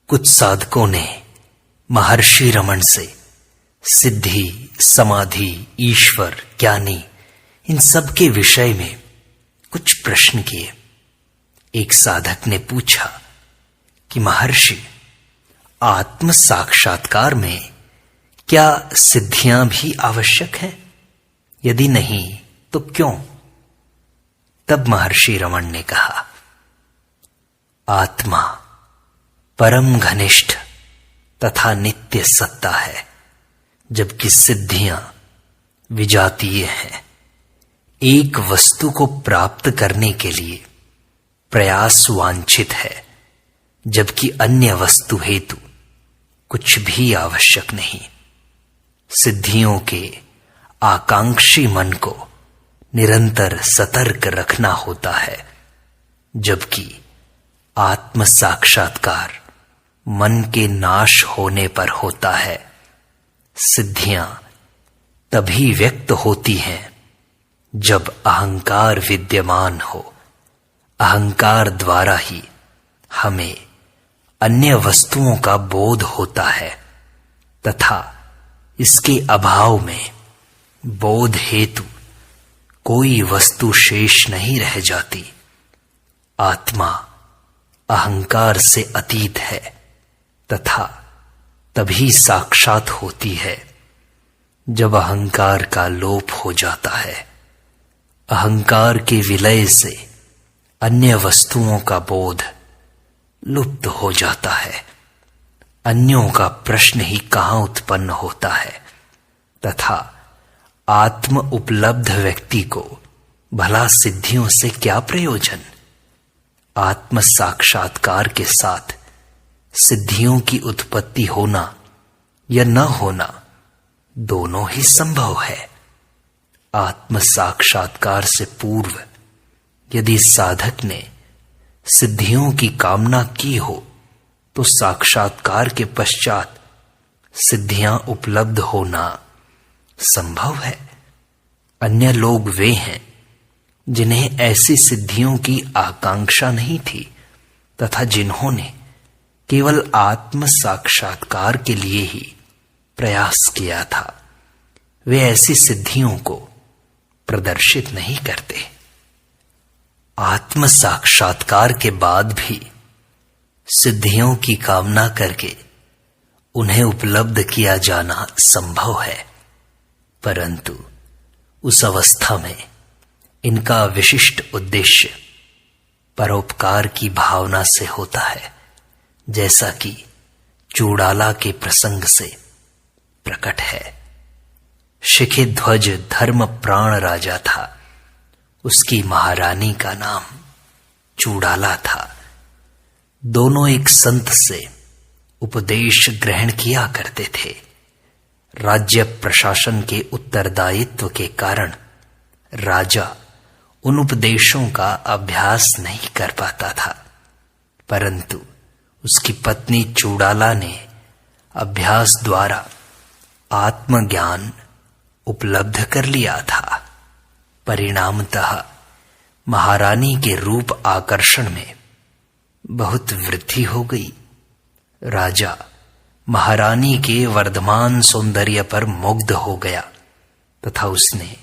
कुछ साधकों ने महर्षि रमण से सिद्धि, समाधि, ईश्वर, ज्ञानी इन सब के विषय में कुछ प्रश्न किए। एक साधक ने पूछा कि महर्षि, आत्म साक्षात्कार में क्या सिद्धियां भी आवश्यक हैं? यदि नहीं तो क्यों? तब महर्षि रमण ने कहा, आत्मा परम घनिष्ठ तथा नित्य सत्ता है, जबकि सिद्धियां विजातीय हैं। एक वस्तु को प्राप्त करने के लिए प्रयास वांछित है, जबकि अन्य वस्तु हेतु कुछ भी आवश्यक नहीं। सिद्धियों के आकांक्षी मन को निरंतर सतर्क रखना होता है, जबकि आत्म साक्षात्कार मन के नाश होने पर होता है। सिद्धियां तभी व्यक्त होती हैं जब अहंकार विद्यमान हो। अहंकार द्वारा ही हमें अन्य वस्तुओं का बोध होता है तथा इसके अभाव में बोध हेतु कोई वस्तु शेष नहीं रह जाती। आत्मा अहंकार से अतीत है तथा तभी साक्षात होती है जब अहंकार का लोप हो जाता है। अहंकार के विलय से अन्य वस्तुओं का बोध लुप्त हो जाता है। अन्यों का प्रश्न ही कहां उत्पन्न होता है तथा आत्म उपलब्ध व्यक्ति को भला सिद्धियों से क्या प्रयोजन? आत्म साक्षात्कार के साथ सिद्धियों की उत्पत्ति होना या न होना दोनों ही संभव है। आत्म साक्षात्कार से पूर्व यदि साधक ने सिद्धियों की कामना की हो तो साक्षात्कार के पश्चात सिद्धियां उपलब्ध होना संभव है। अन्य लोग वे हैं जिन्हें ऐसी सिद्धियों की आकांक्षा नहीं थी तथा जिन्होंने केवल आत्म साक्षात्कार के लिए ही प्रयास किया था। वे ऐसी सिद्धियों को प्रदर्शित नहीं करते। आत्म साक्षात्कार के बाद भी सिद्धियों की कामना करके उन्हें उपलब्ध किया जाना संभव है, परंतु उस अवस्था में इनका विशिष्ट उद्देश्य परोपकार की भावना से होता है, जैसा कि चूड़ाला के प्रसंग से प्रकट है। शिखिध्वज धर्म प्राण राजा था। उसकी महारानी का नाम चूड़ाला था। दोनों एक संत से उपदेश ग्रहण किया करते थे। राज्य प्रशासन के उत्तरदायित्व के कारण राजा उन उपदेशों का अभ्यास नहीं कर पाता था, परंतु उसकी पत्नी चूड़ाला ने अभ्यास द्वारा आत्मज्ञान उपलब्ध कर लिया था। परिणामतः महारानी के रूप आकर्षण में बहुत वृद्धि हो गई। राजा महारानी के वर्धमान सौंदर्य पर मुग्ध हो गया तथा उसने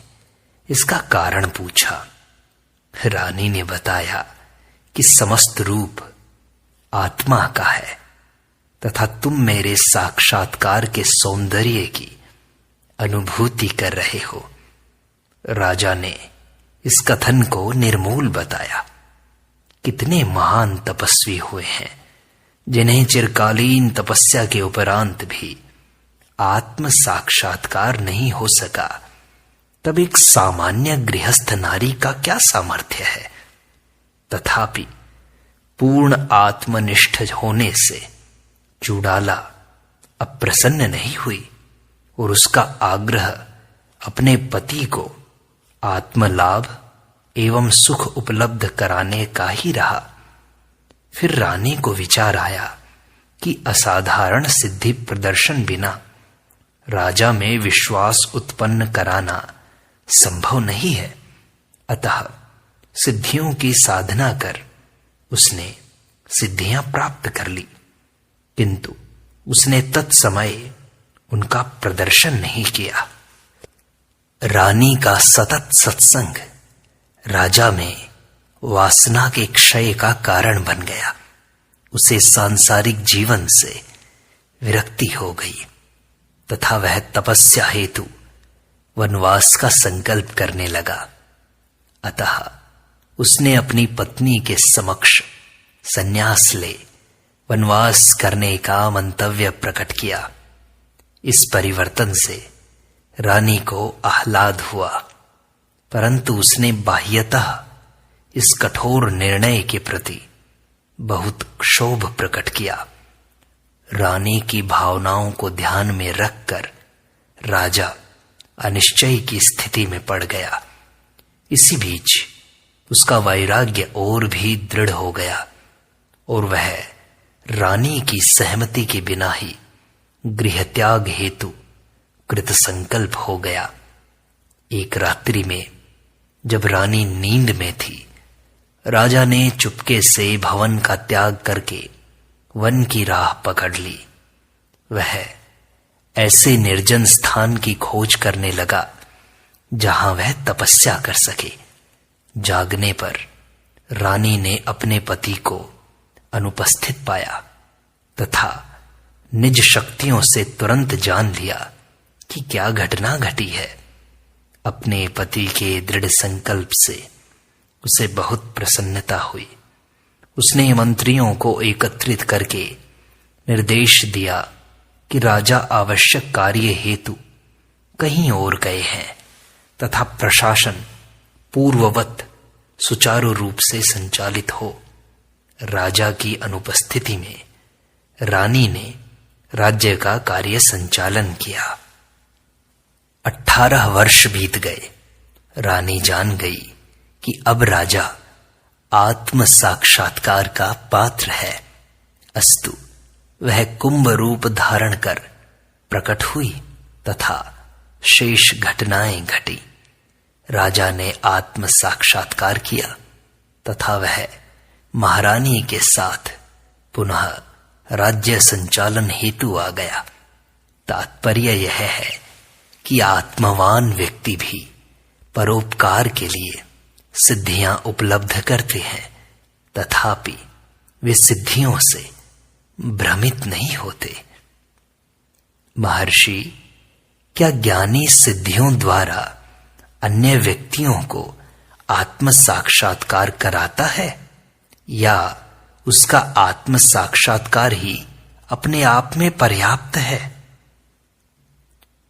इसका कारण पूछा। रानी ने बताया कि समस्त रूप आत्मा का है तथा तुम मेरे साक्षात्कार के सौंदर्य की अनुभूति कर रहे हो। राजा ने इस कथन को निर्मूल बताया। कितने महान तपस्वी हुए हैं जिन्हें चिरकालीन तपस्या के उपरांत भी आत्म साक्षात्कार नहीं हो सका, तब एक सामान्य गृहस्थ नारी का क्या सामर्थ्य है? तथापि पूर्ण आत्मनिष्ठ होने से चूड़ाला अप्रसन्न नहीं हुई और उसका आग्रह अपने पति को आत्मलाभ एवं सुख उपलब्ध कराने का ही रहा। फिर रानी को विचार आया कि असाधारण सिद्धि प्रदर्शन बिना राजा में विश्वास उत्पन्न कराना संभव नहीं है। अतः सिद्धियों की साधना कर उसने सिद्धियां प्राप्त कर ली। किंतु उसने तत्समय उनका प्रदर्शन नहीं किया। रानी का सतत सत्संग राजा में वासना के क्षय का कारण बन गया। उसे सांसारिक जीवन से विरक्ति हो गई तथा वह तपस्या हेतु वनवास का संकल्प करने लगा। अतः उसने अपनी पत्नी के समक्ष संन्यास ले वनवास करने का मंतव्य प्रकट किया। इस परिवर्तन से रानी को आह्लाद हुआ, परंतु उसने बाह्यतः इस कठोर निर्णय के प्रति बहुत क्षोभ प्रकट किया। रानी की भावनाओं को ध्यान में रखकर राजा अनिश्चय की स्थिति में पड़ गया। इसी बीच उसका वैराग्य और भी दृढ़ हो गया और वह रानी की सहमति के बिना ही गृहत्याग हेतु कृत संकल्प हो गया। एक रात्रि में जब रानी नींद में थी, राजा ने चुपके से भवन का त्याग करके वन की राह पकड़ ली। वह ऐसे निर्जन स्थान की खोज करने लगा जहां वह तपस्या कर सके। जागने पर रानी ने अपने पति को अनुपस्थित पाया तथा निज शक्तियों से तुरंत जान लिया कि क्या घटना घटी है। अपने पति के दृढ़ संकल्प से उसे बहुत प्रसन्नता हुई। उसने मंत्रियों को एकत्रित करके निर्देश दिया कि राजा आवश्यक कार्य हेतु कहीं और गए हैं तथा प्रशासन पूर्ववत सुचारू रूप से संचालित हो। राजा की अनुपस्थिति में रानी ने राज्य का कार्य संचालन किया। 18 वर्ष बीत गए। रानी जान गई कि अब राजा आत्म साक्षात्कार का पात्र है। अस्तु वह कुंभ रूप धारण कर प्रकट हुई तथा शेष घटनाएं घटी। राजा ने आत्म साक्षात्कार किया तथा वह महारानी के साथ पुनः राज्य संचालन हेतु आ गया। तात्पर्य यह है कि आत्मवान व्यक्ति भी परोपकार के लिए सिद्धियां उपलब्ध करते हैं, तथापि वे सिद्धियों से भ्रमित नहीं होते। महर्षि, क्या ज्ञानी सिद्धियों द्वारा अन्य व्यक्तियों को आत्म साक्षात्कार कराता है या उसका आत्म साक्षात्कार ही अपने आप में पर्याप्त है?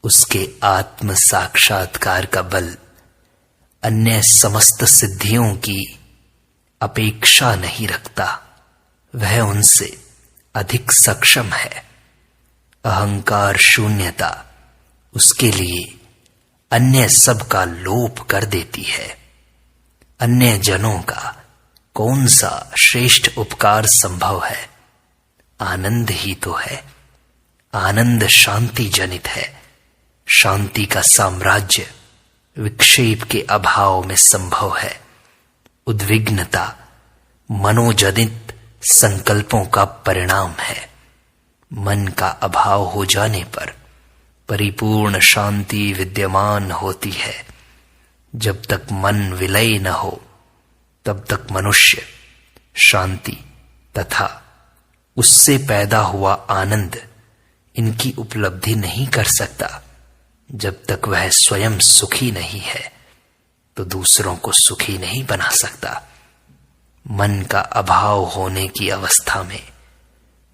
उसके आत्म साक्षात्कार का बल अन्य समस्त सिद्धियों की अपेक्षा नहीं रखता, वह उनसे अधिक सक्षम है। अहंकार शून्यता उसके लिए अन्य सब का लोप कर देती है। अन्य जनों का कौन सा श्रेष्ठ उपकार संभव है? आनंद ही तो है। आनंद शांति जनित है। शांति का साम्राज्य विक्षेप के अभाव में संभव है। उद्विग्नता मनोजनित संकल्पों का परिणाम है। मन का अभाव हो जाने पर परिपूर्ण शांति विद्यमान होती है। जब तक मन विलय न हो तब तक मनुष्य शांति तथा उससे पैदा हुआ आनंद इनकी उपलब्धि नहीं कर सकता। जब तक वह स्वयं सुखी नहीं है तो दूसरों को सुखी नहीं बना सकता। मन का अभाव होने की अवस्था में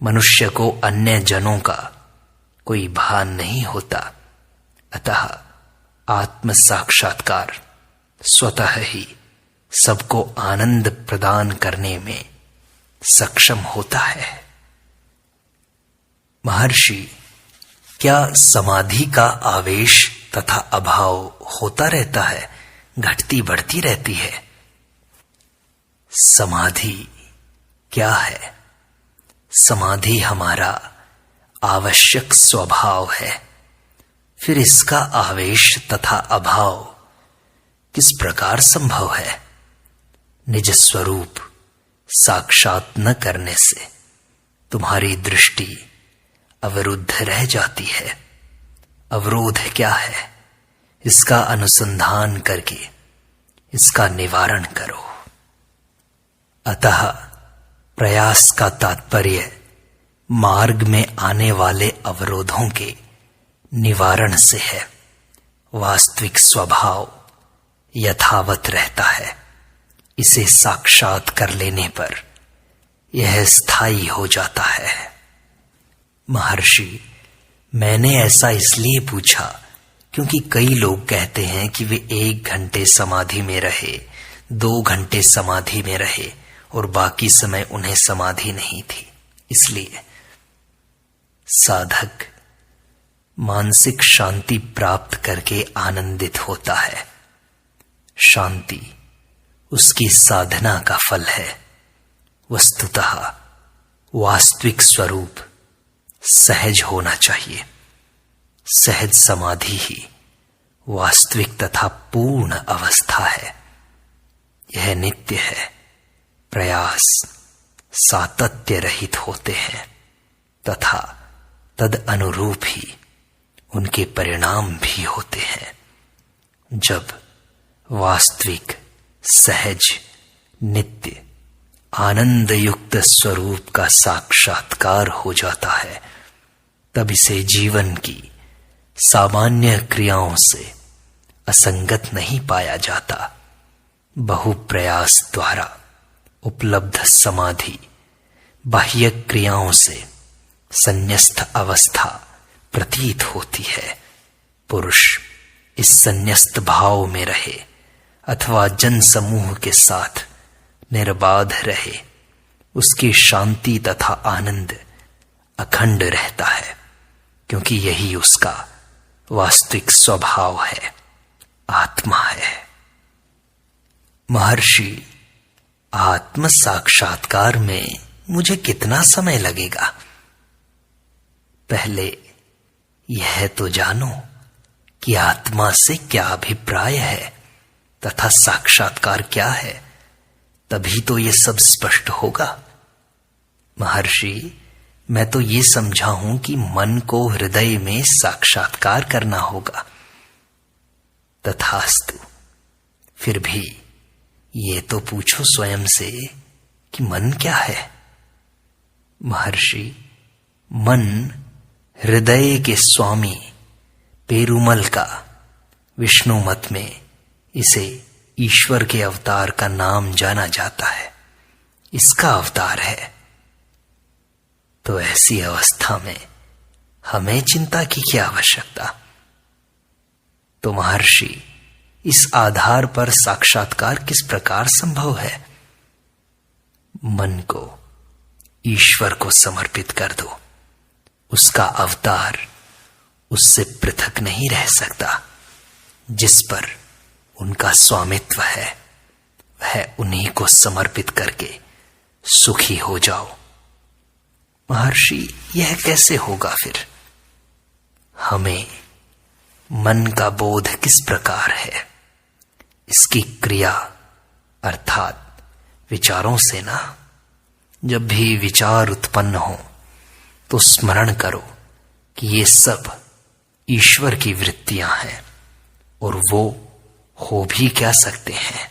मनुष्य को अन्य जनों का कोई भान नहीं होता। अतः आत्म साक्षात्कार स्वतः ही सबको आनंद प्रदान करने में सक्षम होता है। महर्षि, क्या समाधि का आवेश तथा अभाव होता रहता है, घटती बढ़ती रहती है? समाधि क्या है? समाधि हमारा आवश्यक स्वभाव है। फिर इसका आवेश तथा अभाव किस प्रकार संभव है? निज स्वरूप साक्षात न करने से तुम्हारी दृष्टि अवरुद्ध रह जाती है। अवरोध क्या है, इसका अनुसंधान करके इसका निवारण करो। अतः प्रयास का तात्पर्य मार्ग में आने वाले अवरोधों के निवारण से है। वास्तविक स्वभाव यथावत रहता है। इसे साक्षात कर लेने पर यह स्थायी हो जाता है। महर्षि, मैंने ऐसा इसलिए पूछा क्योंकि कई लोग कहते हैं कि वे 1 घंटे समाधि में रहे, 2 घंटे समाधि में रहे और बाकी समय उन्हें समाधि नहीं थी। इसलिए साधक मानसिक शांति प्राप्त करके आनंदित होता है। शांति उसकी साधना का फल है। वस्तुतः वास्तविक स्वरूप सहज होना चाहिए। सहज समाधि ही वास्तविक तथा पूर्ण अवस्था है। यह नित्य है। प्रयास सातत्य रहित होते हैं तथा तद अनुरूप ही उनके परिणाम भी होते हैं। जब वास्तविक सहज नित्य आनंद युक्त स्वरूप का साक्षात्कार हो जाता है, तब इसे जीवन की सामान्य क्रियाओं से असंगत नहीं पाया जाता। बहु प्रयास द्वारा उपलब्ध समाधि बाह्य क्रियाओं से संन्यस्त अवस्था प्रतीत होती है। पुरुष इस संन्यस्त भाव में रहे अथवा जन समूह के साथ निर्बाध रहे, उसकी शांति तथा आनंद अखंड रहता है, क्योंकि यही उसका वास्तविक स्वभाव है, आत्मा है। महर्षि, आत्म साक्षात्कार में मुझे कितना समय लगेगा? पहले यह तो जानो कि आत्मा से क्या अभिप्राय है तथा साक्षात्कार क्या है, तभी तो ये सब स्पष्ट होगा। महर्षि, मैं तो ये समझा हूं कि मन को हृदय में साक्षात्कार करना होगा। तथास्तु। फिर भी ये तो पूछो स्वयं से कि मन क्या है? महर्षि, मन हृदय के स्वामी पेरुमल का विष्णु मत में इसे ईश्वर के अवतार का नाम जाना जाता है। इसका अवतार है। तो ऐसी अवस्था में हमें चिंता की क्या आवश्यकता? तो महर्षि, इस आधार पर साक्षात्कार किस प्रकार संभव है? मन को ईश्वर को समर्पित कर दो। उसका अवतार उससे पृथक नहीं रह सकता। जिस पर उनका स्वामित्व है, वह उन्हीं को समर्पित करके सुखी हो जाओ। महर्षि, यह कैसे होगा फिर? हमें मन का बोध किस प्रकार है, इसकी क्रिया अर्थात विचारों से ना। जब भी विचार उत्पन्न हो तो स्मरण करो कि ये सब ईश्वर की वृत्तियां हैं और वो हो भी क्या सकते हैं।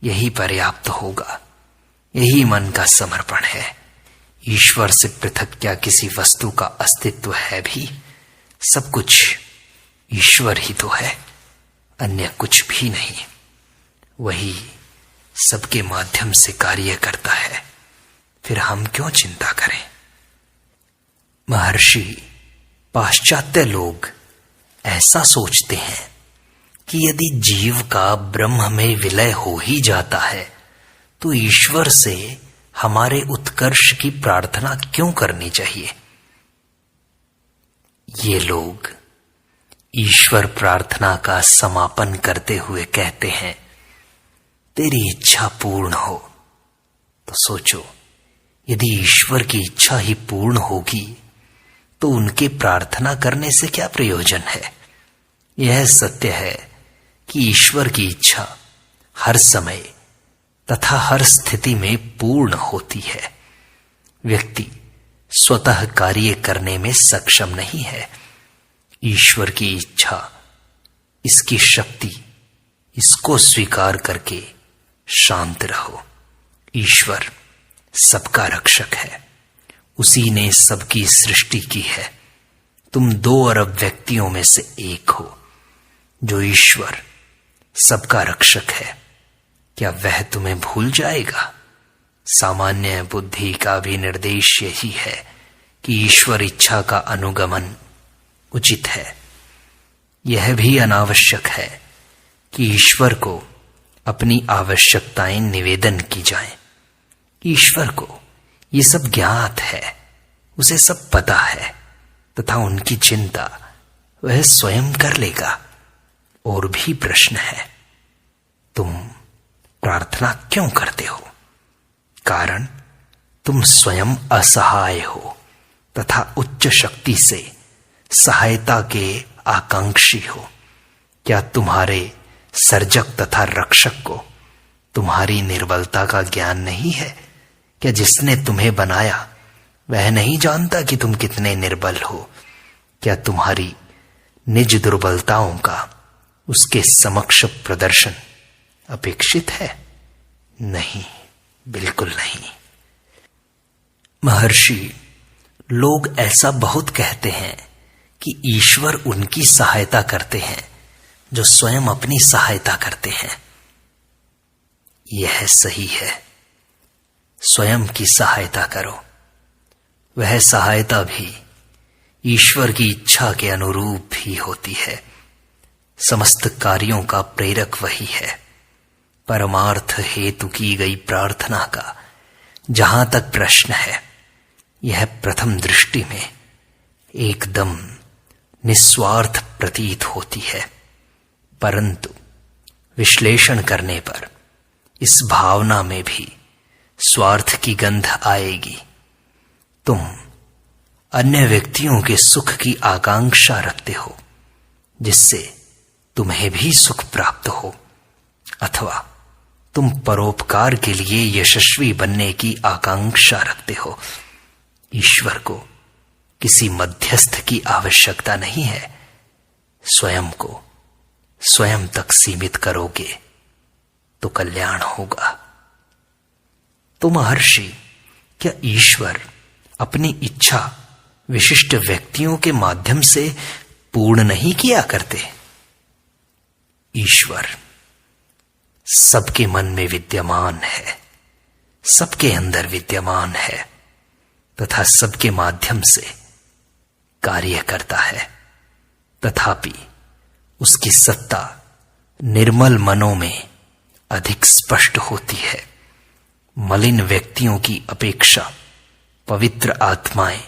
यही पर्याप्त होगा। यही मन का समर्पण है। ईश्वर से पृथक क्या किसी वस्तु का अस्तित्व है भी? सब कुछ ईश्वर ही तो है, अन्य कुछ भी नहीं। वही सबके माध्यम से कार्य करता है। फिर हम क्यों चिंता करें? महर्षि, पाश्चात्य लोग ऐसा सोचते हैं कि यदि जीव का ब्रह्म में विलय हो ही जाता है तो ईश्वर से हमारे उत्कर्ष की प्रार्थना क्यों करनी चाहिए। ये लोग ईश्वर प्रार्थना का समापन करते हुए कहते हैं, तेरी इच्छा पूर्ण हो। तो सोचो, यदि ईश्वर की इच्छा ही पूर्ण होगी तो उनके प्रार्थना करने से क्या प्रयोजन है। यह सत्य है कि ईश्वर की इच्छा हर समय तथा हर स्थिति में पूर्ण होती है। व्यक्ति स्वतः कार्य करने में सक्षम नहीं है। ईश्वर की इच्छा, इसकी शक्ति, इसको स्वीकार करके शांत रहो। ईश्वर सबका रक्षक है, उसी ने सबकी सृष्टि की है। तुम 2 अरब व्यक्तियों में से एक हो। जो ईश्वर सबका रक्षक है, क्या वह तुम्हें भूल जाएगा? सामान्य बुद्धि का भी निर्देश यही है कि ईश्वर इच्छा का अनुगमन उचित है। यह भी अनावश्यक है कि ईश्वर को अपनी आवश्यकताएं निवेदन की जाएं। ईश्वर को ये सब ज्ञात है, उसे सब पता है तथा उनकी चिंता वह स्वयं कर लेगा। और भी प्रश्न है, तुम प्रार्थना क्यों करते हो? कारण तुम स्वयं असहाय हो तथा उच्च शक्ति से सहायता के आकांक्षी हो। क्या तुम्हारे सर्जक तथा रक्षक को तुम्हारी निर्बलता का ज्ञान नहीं है? क्या जिसने तुम्हें बनाया वह नहीं जानता कि तुम कितने निर्बल हो? क्या तुम्हारी निज दुर्बलताओं का उसके समक्ष प्रदर्शन अपेक्षित है? नहीं, बिल्कुल नहीं। महर्षि, लोग ऐसा बहुत कहते हैं कि ईश्वर उनकी सहायता करते हैं जो स्वयं अपनी सहायता करते हैं। यह सही है, स्वयं की सहायता करो। वह सहायता भी ईश्वर की इच्छा के अनुरूप ही होती है। समस्त कार्यों का प्रेरक वही है। परमार्थ हेतु की गई प्रार्थना का जहां तक प्रश्न है, यह प्रथम दृष्टि में एकदम निस्वार्थ प्रतीत होती है, परंतु विश्लेषण करने पर इस भावना में भी स्वार्थ की गंध आएगी। तुम अन्य व्यक्तियों के सुख की आकांक्षा रखते हो जिससे तुम्हें भी सुख प्राप्त हो, अथवा तुम परोपकार के लिए यशस्वी बनने की आकांक्षा रखते हो। ईश्वर को किसी मध्यस्थ की आवश्यकता नहीं है। स्वयं को स्वयं तक सीमित करोगे तो कल्याण होगा। तो महर्षि, क्या ईश्वर अपनी इच्छा विशिष्ट व्यक्तियों के माध्यम से पूर्ण नहीं किया करते? ईश्वर सबके मन में विद्यमान है, सबके अंदर विद्यमान है तथा सबके माध्यम से कार्य करता है। तथापि उसकी सत्ता निर्मल मनों में अधिक स्पष्ट होती है। मलिन व्यक्तियों की अपेक्षा पवित्र आत्माएं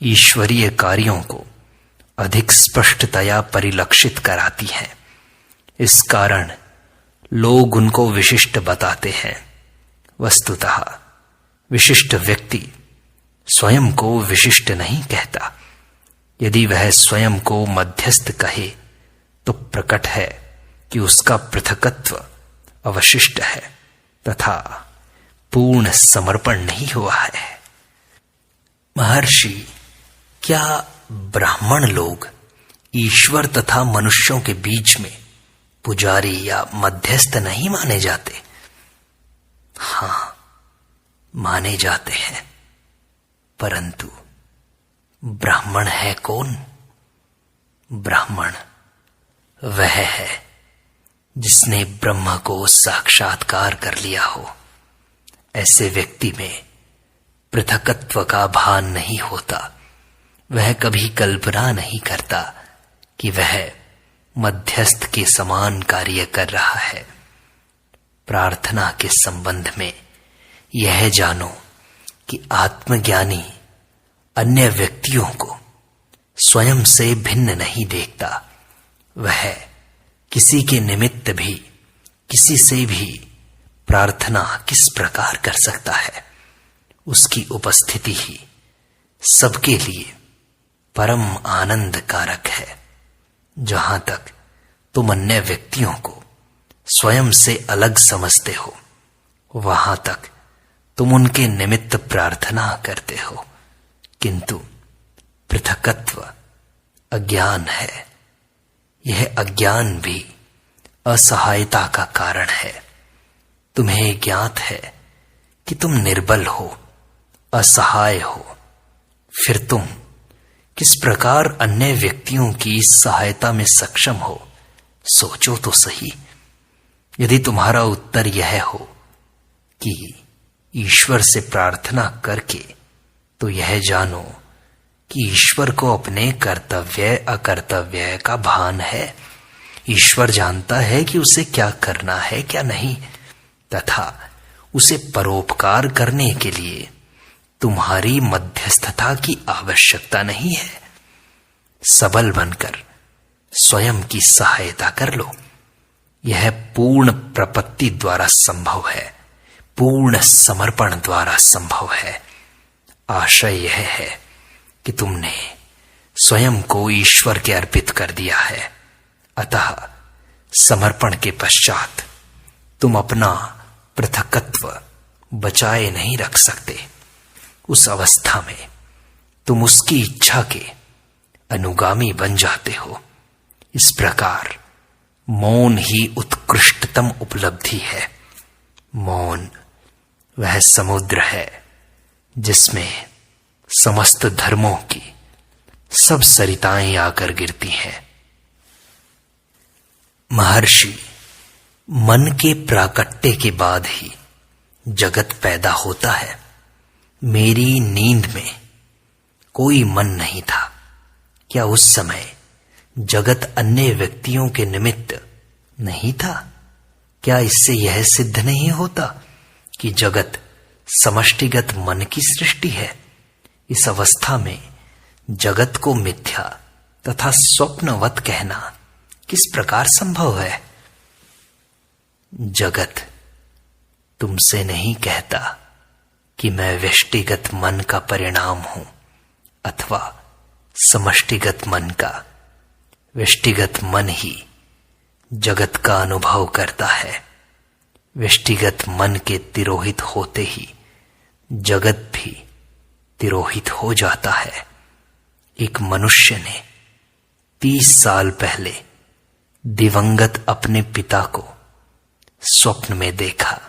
ईश्वरीय कार्यों को अधिक स्पष्टतया परिलक्षित कराती हैं। इस कारण लोग उनको विशिष्ट बताते हैं। वस्तुतः विशिष्ट व्यक्ति स्वयं को विशिष्ट नहीं कहता। यदि वह स्वयं को मध्यस्थ कहे तो प्रकट है कि उसका पृथकत्व अवशिष्ट है तथा पूर्ण समर्पण नहीं हुआ है। महर्षि, क्या ब्राह्मण लोग ईश्वर तथा मनुष्यों के बीच में पुजारी या मध्यस्थ नहीं माने जाते? हाँ, माने जाते हैं, परंतु ब्राह्मण है कौन? ब्राह्मण वह है जिसने ब्रह्म को साक्षात्कार कर लिया हो। ऐसे व्यक्ति में पृथकत्व का भान नहीं होता। वह कभी कल्पना नहीं करता कि वह मध्यस्थ के समान कार्य कर रहा है। प्रार्थना के संबंध में यह जानो कि आत्मज्ञानी अन्य व्यक्तियों को स्वयं से भिन्न नहीं देखता। वह किसी के निमित्त भी किसी से भी प्रार्थना किस प्रकार कर सकता है, उसकी उपस्थिति ही सबके लिए परम आनंद कारक है। जहां तक तुम अन्य व्यक्तियों को स्वयं से अलग समझते हो, वहां तक तुम उनके निमित्त प्रार्थना करते हो, किंतु पृथकत्व अज्ञान है। यह अज्ञान भी असहायता का कारण है। तुम्हें ज्ञात है कि तुम निर्बल हो, असहाय हो, फिर तुम किस प्रकार अन्य व्यक्तियों की सहायता में सक्षम हो, सोचो तो सही। यदि तुम्हारा उत्तर यह हो कि ईश्वर से प्रार्थना करके, तो यह जानो कि ईश्वर को अपने कर्तव्य अकर्तव्य का भान है। ईश्वर जानता है कि उसे क्या करना है क्या नहीं, तथा उसे परोपकार करने के लिए तुम्हारी मध्यस्थता की आवश्यकता नहीं है। सबल बनकर स्वयं की सहायता कर लो। यह पूर्ण प्रपत्ति द्वारा संभव है, पूर्ण समर्पण द्वारा संभव है। आशय यह है कि तुमने स्वयं को ईश्वर के अर्पित कर दिया है, अतः समर्पण के पश्चात तुम अपना पृथकत्व बचाए नहीं रख सकते। उस अवस्था में तुम उसकी इच्छा के अनुगामी बन जाते हो। इस प्रकार मौन ही उत्कृष्टतम उपलब्धि है। मौन वह समुद्र है जिसमें समस्त धर्मों की सब सरिताएं आकर गिरती हैं। महर्षि, मन के प्राकट्य के बाद ही जगत पैदा होता है। मेरी नींद में कोई मन नहीं था। क्या उस समय जगत अन्य व्यक्तियों के निमित्त नहीं था? क्या इससे यह सिद्ध नहीं होता कि जगत समष्टिगत मन की सृष्टि है? इस अवस्था में जगत को मिथ्या तथा स्वप्नवत कहना किस प्रकार संभव है? जगत तुमसे नहीं कहता कि मैं व्यष्टिगत मन का परिणाम हूं अथवा समष्टिगत मन का। व्यष्टिगत मन ही जगत का अनुभव करता है। व्यष्टिगत मन के तिरोहित होते ही जगत भी तिरोहित हो जाता है। एक मनुष्य ने 30 साल पहले दिवंगत अपने पिता को स्वप्न में देखा।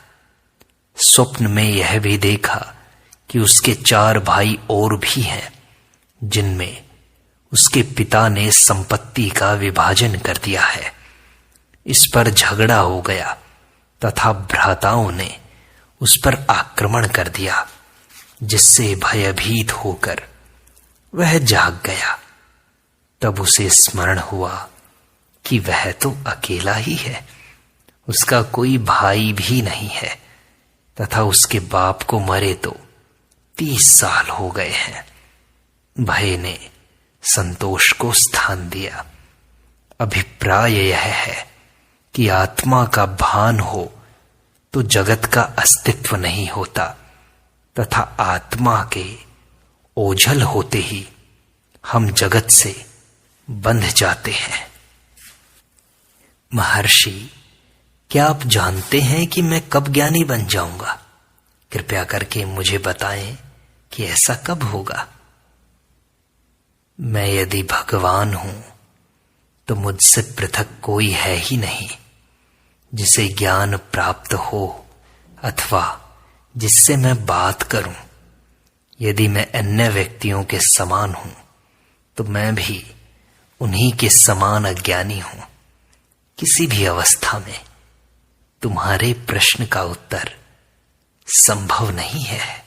स्वप्न में यह भी देखा कि उसके 4 भाई और भी हैं, जिनमें उसके पिता ने संपत्ति का विभाजन कर दिया है। इस पर झगड़ा हो गया तथा भ्राताओं ने उस पर आक्रमण कर दिया, जिससे भयभीत होकर वह जाग गया। तब उसे स्मरण हुआ कि वह तो अकेला ही है, उसका कोई भाई भी नहीं है तथा उसके बाप को मरे तो 30 साल हो गए हैं। भय ने संतोष को स्थान दिया। अभिप्राय यह है कि आत्मा का भान हो तो जगत का अस्तित्व नहीं होता तथा आत्मा के ओझल होते ही हम जगत से बंध जाते हैं। महर्षि, क्या आप जानते हैं कि मैं कब ज्ञानी बन जाऊंगा? कृपया करके मुझे बताएं कि ऐसा कब होगा। मैं यदि भगवान हूं तो मुझसे पृथक कोई है ही नहीं जिसे ज्ञान प्राप्त हो अथवा जिससे मैं बात करूं। यदि मैं अन्य व्यक्तियों के समान हूं तो मैं भी उन्हीं के समान अज्ञानी हूं। किसी भी अवस्था में तुम्हारे प्रश्न का उत्तर संभव नहीं है।